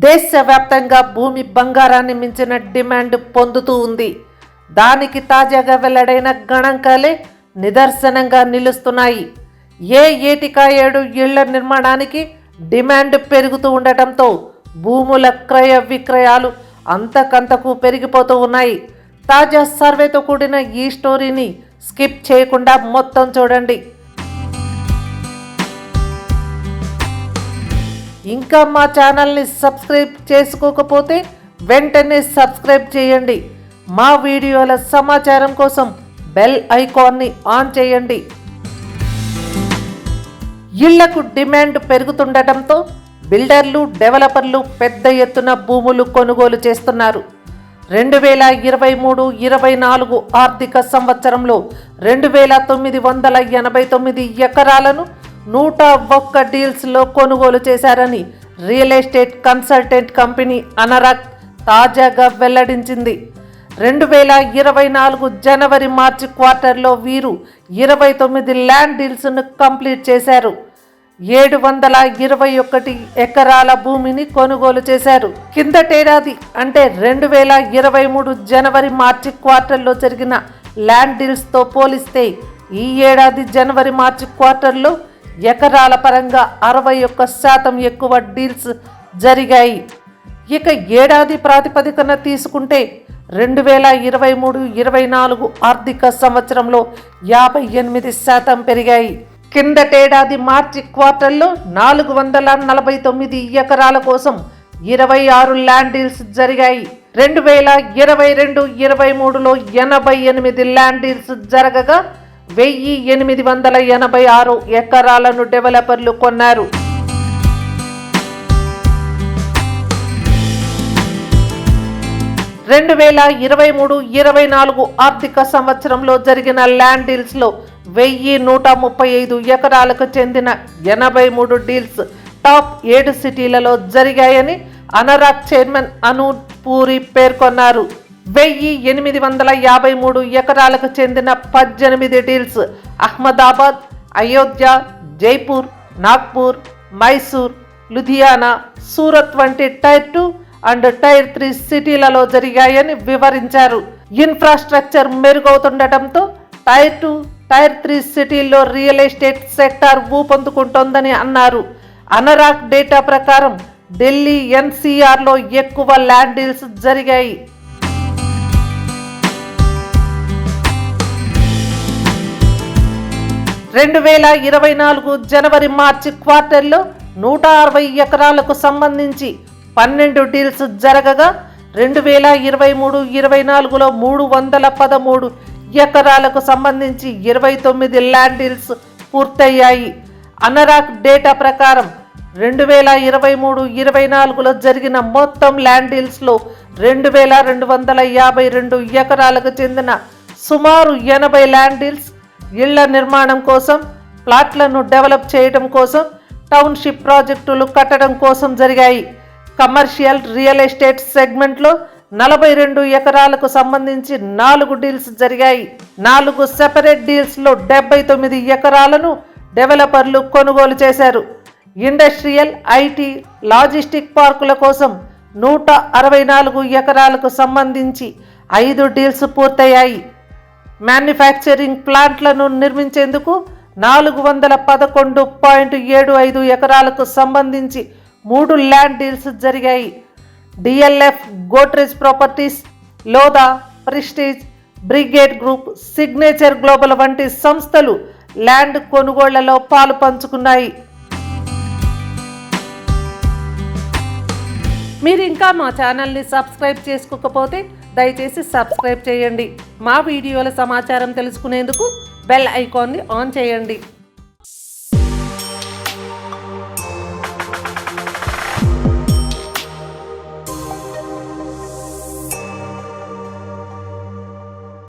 దేశవ్యాప్తంగా భూమి బంగారాన్ని మించిన డిమాండ్ పొందుతూ ఉంది. దానికి తాజాగా వెల్లడైన గణాంకాలే నిదర్శనంగా నిలుస్తున్నాయి. ఏటికా ఏడు ఇళ్ల నిర్మాణానికి డిమాండ్ పెరుగుతూ ఉండటంతో భూముల క్రయ విక్రయాలు అంతకంతకు పెరిగిపోతూ ఉన్నాయి. తాజా సర్వేతో కూడిన ఈ స్టోరీని స్కిప్ చేయకుండా మొత్తం చూడండి. ఇంకా మా ఛానల్ని సబ్స్క్రైబ్ చేసుకోకపోతే వెంటనే సబ్స్క్రైబ్ చేయండి. మా వీడియోల సమాచారం కోసం బెల్ ఐకాన్ని ఆన్ చేయండి. ఇళ్లకు డిమాండ్ పెరుగుతుండటంతో బిల్డర్లు, డెవలపర్లు పెద్ద ఎత్తున భూములు కొనుగోలు చేస్తున్నారు. 2023-24 ఆర్థిక సంవత్సరంలో 2989 ఎకరాలను 101 డీల్స్లో కొనుగోలు చేశారని రియల్ ఎస్టేట్ కన్సల్టెంట్ కంపెనీ అనరాక్ తాజాగా వెల్లడించింది. 2024 జనవరి-మార్చి క్వార్టర్లో వీరు 29 ల్యాండ్ డీల్స్ను కంప్లీట్ చేశారు. 721 ఎకరాల భూమిని కొనుగోలు చేశారు. కిందటేడాది అంటే 2023 జనవరి-మార్చి క్వార్టర్లో జరిగిన ల్యాండ్ డీల్స్తో పోలిస్తే ఈ ఏడాది జనవరి-మార్చి క్వార్టర్లో ఎకరాల పరంగా 61% ఎక్కువ డీల్స్ జరిగాయి. ఇక ఏడాది ప్రాతిపదికన తీసుకుంటే 2023-24 ఆర్థిక సంవత్సరంలో 58% పెరిగాయి. కిందటేడాది మార్చి క్వార్టర్లో 449 ఎకరాల కోసం 26 ల్యాండ్ డీల్స్ జరిగాయి. 2022-23లో 88 ల్యాండ్ డీల్స్ జరగగా 1886 ఎకరాలను డెవలపర్లు కొన్నారు. రెండు 2023-24 ఆర్థిక సంవత్సరంలో జరిగిన ల్యాండ్ డీల్స్లో 1135 ఎకరాలకు చెందిన 83 డీల్స్ టాప్ 7 సిటీలలో జరిగాయని అనరాక్ చైర్మన్ అనూప్ పూరి పేర్కొన్నారు. 1853 ఎకరాలకు చెందిన 18 డీల్స్ అహ్మదాబాద్, అయోధ్య, జైపూర్, నాగ్పూర్, మైసూర్, లుధియానా, సూరత్ వంటి టైర్ 2 అండ్ టైర్ 3 సిటీలలో జరిగాయని వివరించారు. ఇన్ఫ్రాస్ట్రక్చర్ మెరుగవుతుండటంతో టైర్ 2, టైర్ 3 సిటీల్లో రియల్ ఎస్టేట్ సెక్టార్ ఊపందుకుంటోందని అన్నారు. అనరాక్ డేటా ప్రకారం ఢిల్లీ ఎన్సీఆర్లో ఎక్కువ ల్యాండ్ డీల్స్ జరిగాయి. రెండు 2024 జనవరి-మార్చి క్వార్టర్లో 160 ఎకరాలకు సంబంధించి 12 డీల్స్ జరగగా 2023-24లో 313 ఎకరాలకు సంబంధించి 29 ల్యాండ్ డీల్స్ పూర్తయ్యాయి. అనరాక్ డేటా ప్రకారం 2023-24లో జరిగిన మొత్తం ల్యాండ్ డీల్స్లో 2252 ఎకరాలకు చెందిన సుమారు 80 ల్యాండ్ డీల్స్ ఇళ్ల నిర్మాణం కోసం, ప్లాట్లను డెవలప్ చేయడం కోసం, టౌన్షిప్ ప్రాజెక్టులు కట్టడం కోసం జరిగాయి. కమర్షియల్ రియల్ ఎస్టేట్ సెగ్మెంట్లో 42 ఎకరాలకు సంబంధించి 4 డీల్స్ జరిగాయి. 4 సెపరేట్ డీల్స్లో 79 ఎకరాలను డెవలపర్లు కొనుగోలు చేశారు. ఇండస్ట్రియల్, ఐటీ, లాజిస్టిక్ పార్కుల కోసం 164 ఎకరాలకు సంబంధించి 5 డీల్స్ పూర్తయ్యాయి. మ్యానుఫ్యాక్చరింగ్ ప్లాంట్లను నిర్మించేందుకు 411.75 ఎకరాలకు సంబంధించి 3 ల్యాండ్ డీల్స్ జరిగాయి. DLF, Godrej properties, Lodha, prestige, brigade group, signature global వంటి సంస్థలు ల్యాండ్ కొనుగోళ్లలో పాలు పంచుకున్నాయి. మీరు ఇంకా మా ఛానల్ని సబ్స్క్రైబ్ చేసుకోకపోతే దయచేసి సబ్స్క్రైబ్ చేయండి. మా వీడియోల సమాచారం తెలుసుకునేందుకు బెల్ ఐకాన్ని ఆన్ చేయండి.